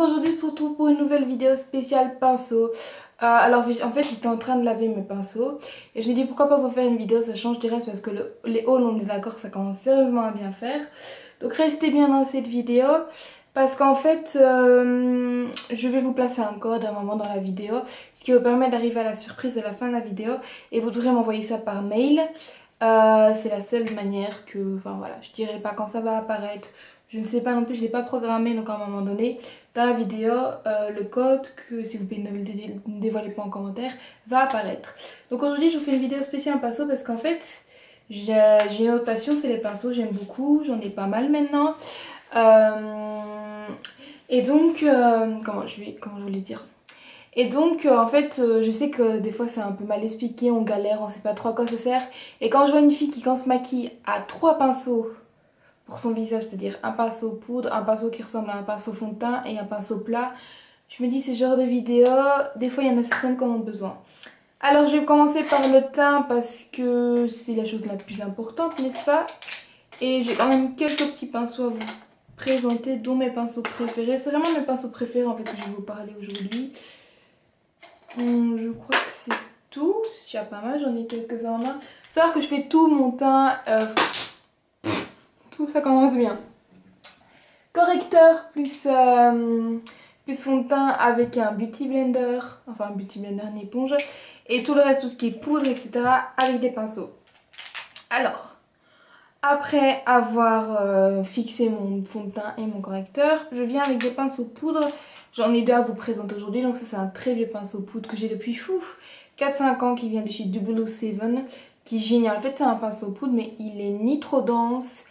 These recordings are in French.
donc aujourd'hui on se retrouve pour une nouvelle vidéo spéciale pinceau. Alors en fait j'étais en train de laver mes pinceaux et je me dis pourquoi pas vous faire une vidéo, ça change du reste parce que les hauls on est d'accord ça commence sérieusement à bien faire. Donc restez bien dans cette vidéo parce qu'en fait je vais vous placer un code à un moment dans la vidéo, ce qui vous permet d'arriver à la surprise de la fin de la vidéo et vous devrez m'envoyer ça par mail. C'est la seule manière que, enfin voilà, je dirai pas quand ça va apparaître. Je ne sais pas non plus, je ne l'ai pas programmé, donc à un moment donné, dans la vidéo, le code, que s'il vous plaît ne le dévoilez pas en commentaire, va apparaître. Donc aujourd'hui, je vous fais une vidéo spéciale pinceau parce qu'en fait, j'ai une autre passion, c'est les pinceaux, j'aime beaucoup, j'en ai pas mal maintenant. Et donc, comment je voulais dire? Et donc en fait je sais que des fois c'est un peu mal expliqué, on galère, on sait pas trop à quoi ça sert. Et quand je vois une fille qui quand se maquille a trois pinceaux pour son visage, c'est-à-dire un pinceau poudre, un pinceau qui ressemble à un pinceau fond de teint et un pinceau plat, je me dis ce genre de vidéo, des fois il y en a certaines qu'on a besoin. Alors je vais commencer par le teint parce que c'est la chose la plus importante, n'est-ce pas? Et j'ai quand même quelques petits pinceaux à vous présenter, dont mes pinceaux préférés. C'est vraiment mes pinceaux préférés en fait que je vais vous parler aujourd'hui. Je crois que c'est tout. C'est déjà pas mal, j'en ai quelques-uns en main. Faut savoir que je fais tout mon teint. Tout ça commence bien. Correcteur plus fond de teint avec un beauty blender. Enfin, un beauty blender, une éponge. Et tout le reste, tout ce qui est poudre, etc. avec des pinceaux. Alors, après avoir fixé mon fond de teint et mon correcteur, je viens avec des pinceaux poudre. J'en ai deux à vous présenter aujourd'hui, donc ça c'est un très vieux pinceau poudre que j'ai depuis 4-5 ans qui vient de chez 007, qui est génial. En fait c'est un pinceau poudre mais il est ni trop dense,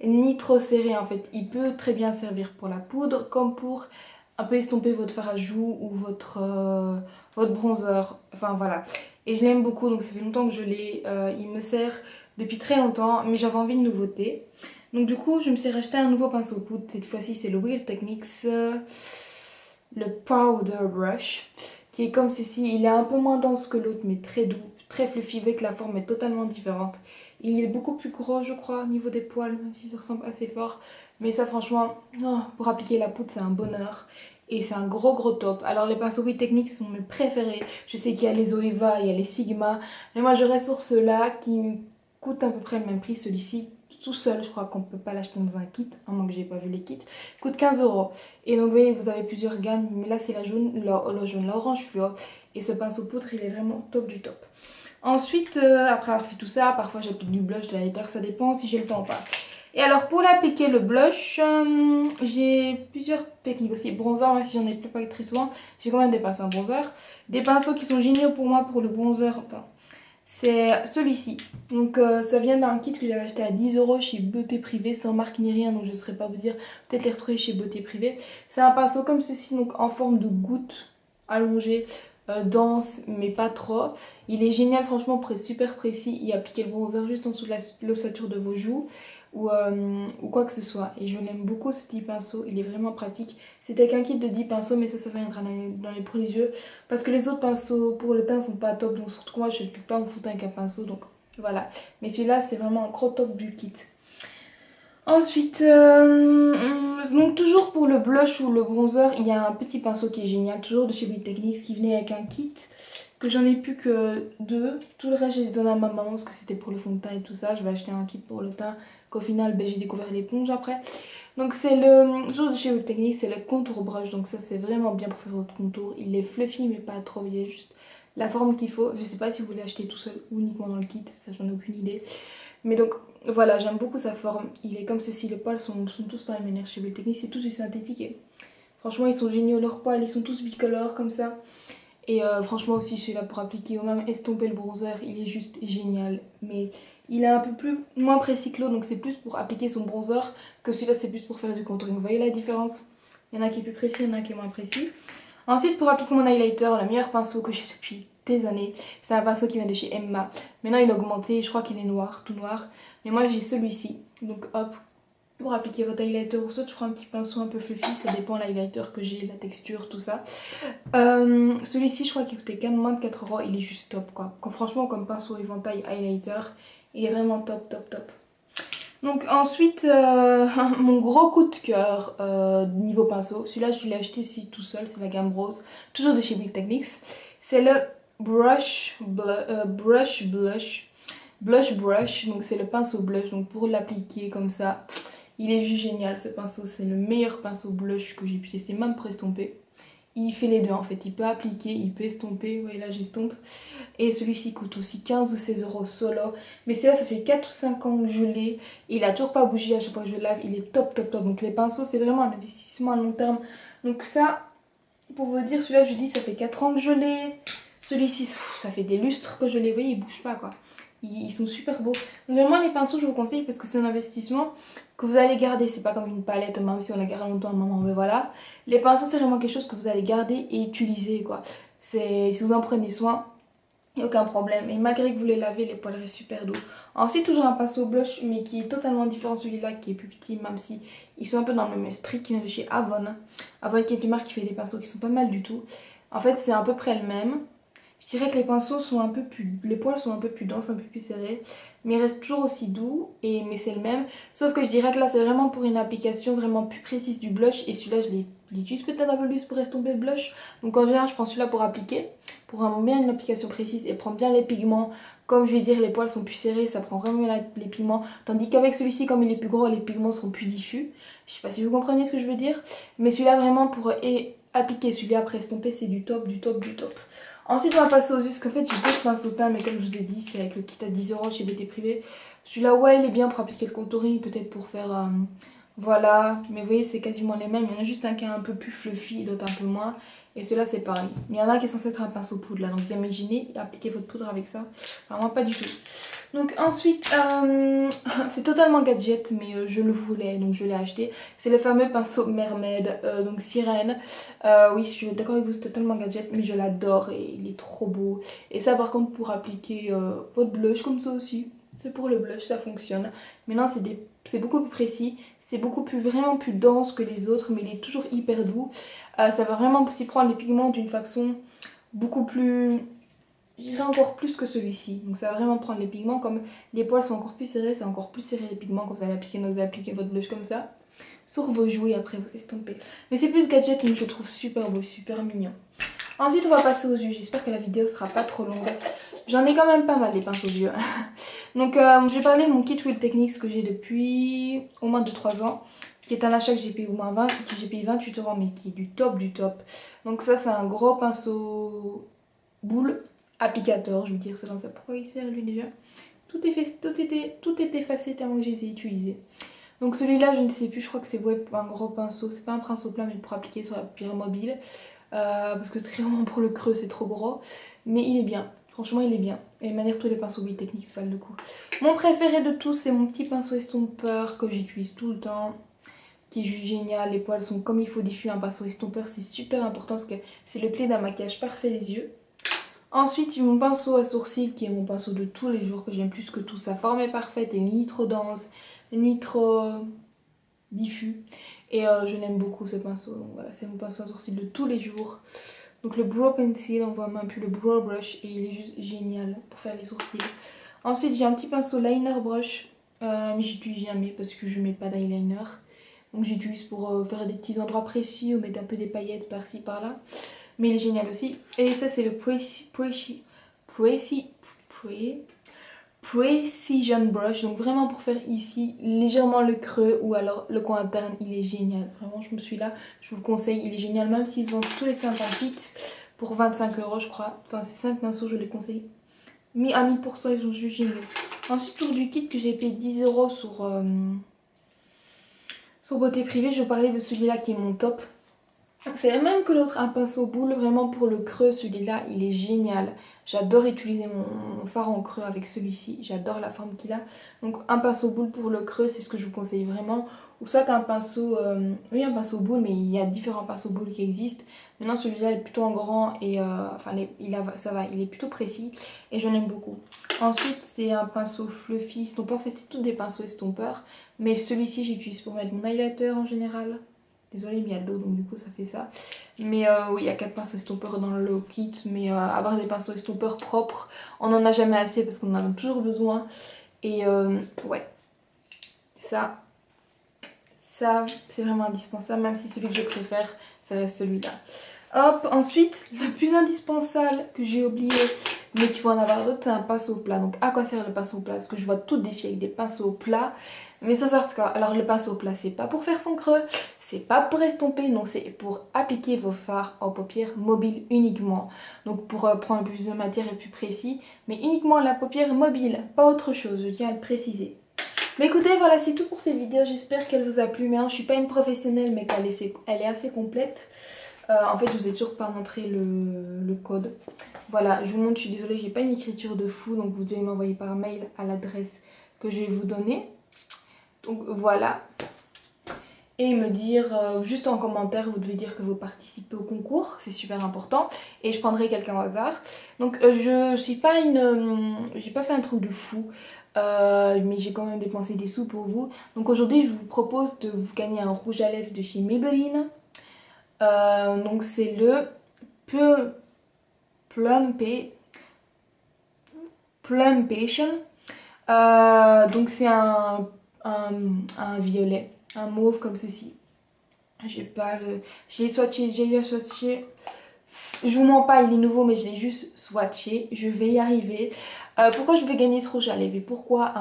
ni trop serré en fait. Il peut très bien servir pour la poudre comme pour un peu estomper votre fard à joues ou votre bronzer, enfin voilà. Et je l'aime beaucoup donc ça fait longtemps que je l'ai, il me sert depuis très longtemps mais j'avais envie de nouveauté. Donc du coup je me suis racheté un nouveau pinceau poudre, cette fois-ci c'est le Real Techniques. Le Powder Brush, qui est comme ceci. Il est un peu moins dense que l'autre, mais très doux, très fluffy, avec la forme est totalement différente. Il est beaucoup plus gros, je crois, au niveau des poils, même si ça ressemble assez fort. Mais ça, franchement, oh, pour appliquer la poudre, c'est un bonheur. Et c'est un gros top. Alors les pinceaux Wit Techniques sont mes préférés. Je sais qu'il y a les Zoeva, il y a les Sigma. Mais moi, je reste sur ceux-là qui coûtent à peu près le même prix. Celui-ci tout seul, je crois qu'on peut pas l'acheter dans un kit, à moins que j'ai pas vu les kits, coûte 15 €. Et donc vous voyez, vous avez plusieurs gammes, mais là c'est la jaune, l'orange fluo. Et ce pinceau poudre, il est vraiment top du top. Ensuite, après avoir fait tout ça, parfois j'applique du blush, de l'highlighter, ça dépend si j'ai le temps ou pas. Et alors pour l'appliquer le blush, j'ai plusieurs techniques aussi. Bronzer, même si j'en ai pas très souvent, j'ai quand même des pinceaux en bronzer. Des pinceaux qui sont géniaux pour moi pour le bronzer, enfin c'est celui-ci. Donc ça vient d'un kit que j'avais acheté à 10 € chez Beauté Privée, sans marque ni rien, donc je ne saurais pas vous dire, peut-être les retrouver chez Beauté Privée. C'est un pinceau comme ceci, donc en forme de goutte allongée, dense mais pas trop. Il est génial franchement pour être super précis et appliquer le bronzer juste en dessous de l'ossature de vos joues ou quoi que ce soit. Et je l'aime beaucoup ce petit pinceau, il est vraiment pratique. C'était qu'un kit de 10 pinceaux mais ça viendra pour les yeux. Parce que les autres pinceaux pour le teint sont pas top, donc surtout moi je ne pique pas mon fond de teint avec un pinceau, donc voilà. Mais celui-là c'est vraiment un gros top du kit. Ensuite, donc toujours pour le blush ou le bronzer, il y a un petit pinceau qui est génial, toujours de chez Wit Techniques, qui venait avec un kit, que j'en ai plus que 2. Tout le reste, je les ai donné à ma maman parce que c'était pour le fond de teint et tout ça. Je vais acheter un kit pour le teint, qu'au final, ben, j'ai découvert l'éponge après. Donc c'est toujours de chez Wit Techniques, c'est le contour brush, donc ça c'est vraiment bien pour faire votre contour. Il est fluffy mais pas trop, il est juste la forme qu'il faut. Je sais pas si vous l'acheter tout seul ou uniquement dans le kit, ça j'en ai aucune idée. Mais donc voilà, j'aime beaucoup sa forme. Il est comme ceci, les poils sont tous pareils mais chez Wit Techniques, c'est tous du synthétique. Et franchement, ils sont géniaux, leurs poils, ils sont tous bicolores comme ça. Et franchement aussi, celui-là pour appliquer ou même estomper le bronzer, il est juste génial. Mais il est un peu moins précis que l'autre, donc c'est plus pour appliquer son bronzer que celui-là, c'est plus pour faire du contouring. Vous voyez la différence? Il y en a qui est plus précis, il y en a qui est moins précis. Ensuite, pour appliquer mon highlighter, le meilleur pinceau que j'ai depuis des années, c'est un pinceau qui vient de chez Emma. Maintenant, il a augmenté, je crois qu'il est noir, tout noir. Mais moi, j'ai celui-ci. Donc hop, pour appliquer votre highlighter ou soit je prends un petit pinceau un peu fluffy, ça dépend de l'highlighter que j'ai, la texture, tout ça. Celui-ci, je crois qu'il coûtait moins de 4 €, il est juste top quoi. Franchement, comme pinceau éventail highlighter, il est vraiment top. Donc ensuite, mon gros coup de cœur niveau pinceau, celui-là je l'ai acheté ici tout seul, c'est la gamme rose, toujours de chez Build Techniques. C'est le Blush Brush, donc c'est le pinceau blush, donc pour l'appliquer comme ça, il est juste génial ce pinceau, c'est le meilleur pinceau blush que j'ai pu tester, même pour estomper. Il fait les deux en fait, il peut appliquer, il peut estomper, vous voyez là j'estompe. Et celui-ci coûte aussi 15 ou 16 euros solo. Mais celui-là ça fait 4 ou 5 ans que je l'ai. Il a toujours pas bougé à chaque fois que je le lave, il est top top top. Donc les pinceaux c'est vraiment un investissement à long terme. Donc ça, pour vous dire, celui-là je dis ça fait 4 ans que je l'ai. Celui-ci ça fait des lustres que je l'ai, vous voyez il bouge pas quoi. Ils sont super beaux. Donc vraiment les pinceaux je vous conseille parce que c'est un investissement que vous allez garder. C'est pas comme une palette, même si on la garde longtemps, maman, mais voilà. Les pinceaux c'est vraiment quelque chose que vous allez garder et utiliser quoi. Si vous en prenez soin, il n'y a aucun problème. Et malgré que vous les lavez, les poils restent super doux. Ensuite toujours un pinceau blush mais qui est totalement différent de celui-là qui est plus petit, même si ils sont un peu dans le même esprit, qui vient de chez Avon. Avon qui est une marque qui fait des pinceaux qui sont pas mal du tout. En fait c'est à peu près le même. Je dirais que les pinceaux sont un peu plus... Les poils sont un peu plus denses, un peu plus serrés. Mais ils restent toujours aussi doux. Mais c'est le même. Sauf que je dirais que là, c'est vraiment pour une application vraiment plus précise du blush. Et celui-là, je l'utilise peut-être un peu plus pour estomper le blush. Donc en général, je prends celui-là pour appliquer. Pour vraiment bien une application précise et prendre bien les pigments. Comme je vais dire, les poils sont plus serrés. Ça prend vraiment bien les pigments. Tandis qu'avec celui-ci, comme il est plus gros, les pigments seront plus diffus. Je sais pas si vous comprenez ce que je veux dire. Mais celui-là, vraiment pour appliquer celui-là après estomper, c'est du top, du top, du top. Ensuite, on va passer aux yeux, parce qu'en fait, j'ai deux pinceaux teint, mais comme je vous ai dit, c'est avec le kit à 10 euros chez BT Privé. Celui-là, ouais, il est bien pour appliquer le contouring, peut-être pour faire... voilà, mais vous voyez, c'est quasiment les mêmes. Il y en a juste un qui est un peu plus fluffy, l'autre un peu moins. Et celui-là, c'est pareil. Il y en a un qui est censé être un pinceau poudre, là. Donc, vous imaginez, appliquer votre poudre avec ça. Enfin, moi, pas du tout. Donc ensuite, c'est totalement gadget, mais je le voulais, donc je l'ai acheté. C'est le fameux pinceau Mermaid, donc sirène. Oui, je suis d'accord avec vous, c'est totalement gadget, mais je l'adore et il est trop beau. Et ça, par contre, pour appliquer votre blush comme ça aussi, c'est pour le blush, ça fonctionne. Maintenant, c'est beaucoup plus précis, c'est beaucoup plus, vraiment plus dense que les autres, mais il est toujours hyper doux. Ça va vraiment aussi prendre les pigments d'une façon beaucoup plus... Je dirais encore plus que celui-ci. Donc ça va vraiment prendre les pigments. Comme les poils sont encore plus serrés, c'est encore plus serré les pigments quand vous allez appliquer, donc vous allez appliquer votre blush comme ça. Sur vos joues et après vous estompez. Mais c'est plus gadget, mais je le trouve super beau, super mignon. Ensuite on va passer aux yeux. J'espère que la vidéo sera pas trop longue. J'en ai quand même pas mal des pinceaux aux yeux. Donc je vais parler de mon kit Build Techniques que j'ai depuis au moins 2-3 ans. Qui est un achat que j'ai payé au moins 20, que j'ai payé 28 euros, mais qui est du top du top. Donc ça c'est un gros pinceau boule applicateur, je veux dire, c'est comme ça. Pourquoi il sert lui déjà? Tout est effacé tellement que je les ai utilisés. Donc celui-là, je ne sais plus, je crois que c'est ouais, un gros pinceau. C'est pas un pinceau plat, mais pour appliquer sur la paupière mobile. Parce que clairement pour le creux, c'est trop gros. Mais il est bien. Franchement, il est bien. Et de manière, tous les pinceaux Build Techniques valent le coup. Mon préféré de tous, c'est mon petit pinceau estompeur que j'utilise tout le temps. Qui est juste génial. Les poils sont comme il faut diffus. Un pinceau estompeur, c'est super important parce que c'est le clé d'un maquillage parfait des yeux. Ensuite, j'ai mon pinceau à sourcils qui est mon pinceau de tous les jours que j'aime plus que tout. Sa forme est parfaite et ni trop dense, ni trop diffus. Et je l'aime beaucoup ce pinceau. Donc voilà, c'est mon pinceau à sourcils de tous les jours. Donc le Brow Pencil, on voit même plus le Brow Brush et il est juste génial pour faire les sourcils. Ensuite, j'ai un petit pinceau Liner Brush, mais j'utilise jamais parce que je mets pas d'eyeliner. Donc j'utilise pour faire des petits endroits précis ou mettre un peu des paillettes par-ci par-là. Mais il est génial aussi. Et ça c'est le Precision Brush. Donc vraiment pour faire ici légèrement le creux ou alors le coin interne. Il est génial. Vraiment je me suis là. Je vous le conseille. Il est génial même s'ils vendent tous les 5 en kit pour 25 euros je crois. Enfin ces 5 pinceaux je les conseille. Mais à 1000% ils sont juste géniaux. Ensuite pour du kit que j'ai payé 10 euros sur Beauté Privée. Je vais vous parler de celui-là qui est mon top. C'est le même que l'autre, un pinceau boule, vraiment pour le creux, celui-là il est génial. J'adore utiliser mon fard en creux avec celui-ci, j'adore la forme qu'il a. Donc un pinceau boule pour le creux, c'est ce que je vous conseille vraiment. Ou soit un pinceau, oui un pinceau boule, mais il y a différents pinceaux boules qui existent. Maintenant celui-là est plutôt en grand et enfin ça va, il est plutôt précis et je l'aime beaucoup. Ensuite c'est un pinceau fluffy, estompeur, en fait c'est tous des pinceaux estompeurs. Mais celui-ci j'utilise pour mettre mon highlighter en général. Désolée, mais il y a de l'eau, donc du coup ça fait ça. Mais oui, il y a 4 pinceaux estompeurs dans le kit. Mais avoir des pinceaux estompeurs propres, on n'en a jamais assez parce qu'on en a toujours besoin. Et ouais, Ça, c'est vraiment indispensable, même si celui que je préfère, ça reste celui-là. Hop, ensuite, le plus indispensable que j'ai oublié, mais qu'il faut en avoir d'autres, c'est un pinceau plat. Donc, à quoi sert le pinceau plat? Parce que je vois toutes des filles avec des pinceaux plats, mais ça sert à quoi? Alors, le pinceau plat, c'est pas pour faire son creux, c'est pas pour estomper, non, c'est pour appliquer vos fards en paupières mobiles uniquement. Donc, pour prendre plus de matière et plus précis, mais uniquement la paupière mobile, pas autre chose, je tiens à le préciser. Mais écoutez, voilà, c'est tout pour cette vidéo. J'espère qu'elle vous a plu. Maintenant, je suis pas une professionnelle, mais elle est assez complète. En fait, je vous ai toujours pas montré le code. Voilà, je vous montre, je suis désolée, j'ai pas une écriture de fou, donc vous devez m'envoyer par mail à l'adresse que je vais vous donner. Donc voilà. Et me dire, juste en commentaire, vous devez dire que vous participez au concours, c'est super important. Et je prendrai quelqu'un au hasard. Donc je suis pas j'ai pas fait un truc de fou, mais j'ai quand même dépensé des sous pour vous. Donc aujourd'hui, je vous propose de vous gagner un rouge à lèvres de chez Maybelline. Donc c'est le Plumpation. Donc c'est un violet, un mauve comme ceci. J'ai pas le... J'ai déjà swatché. Je vous mens pas, il est nouveau, mais je l'ai juste swatché. Je vais y arriver. Pourquoi je vais gagner ce rouge à lèvres et pourquoi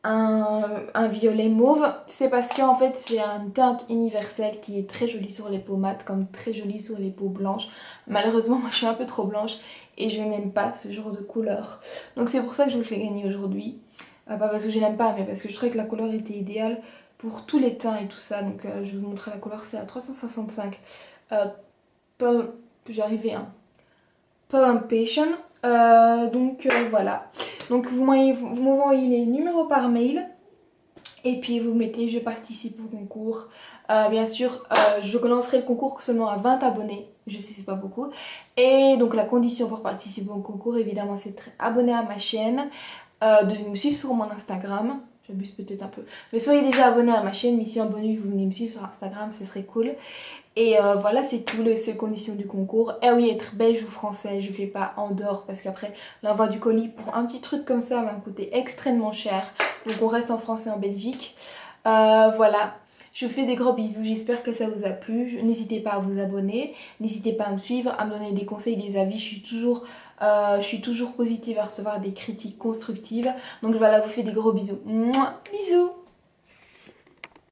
un violet mauve? C'est parce qu'en fait c'est une teinte universelle qui est très jolie sur les peaux mates comme très jolie sur les peaux blanches. Malheureusement moi je suis un peu trop blanche et je n'aime pas ce genre de couleur. Donc c'est pour ça que je vous le fais gagner aujourd'hui. Pas parce que je n'aime pas, mais parce que je trouvais que la couleur était idéale pour tous les teints et tout ça. Donc je vais vous montrer la couleur, c'est à 365. J'arrivais à Plumpation. Voilà. Donc vous m'envoyez les numéros par mail. Et puis vous mettez je participe au concours. Bien sûr, je lancerai le concours seulement à 20 abonnés. Je sais c'est pas beaucoup. Et donc la condition pour participer au concours, évidemment, c'est d'être abonné à ma chaîne, de me suivre sur mon Instagram. J'abuse peut-être un peu. Mais soyez déjà abonné à ma chaîne, mais si en bonus vous venez me suivre sur Instagram, ce serait cool. Et voilà, c'est tout, ces conditions du concours. Et oui, être belge ou français, je fais pas en dehors parce qu'après, l'envoi du colis pour un petit truc comme ça va me coûter extrêmement cher. Donc on reste en France et en Belgique. Voilà, je vous fais des gros bisous, j'espère que ça vous a plu. N'hésitez pas à vous abonner, n'hésitez pas à me suivre, à me donner des conseils, des avis. Je suis toujours positive à recevoir des critiques constructives. Donc voilà, je vous fais des gros bisous. Mouah, bisous.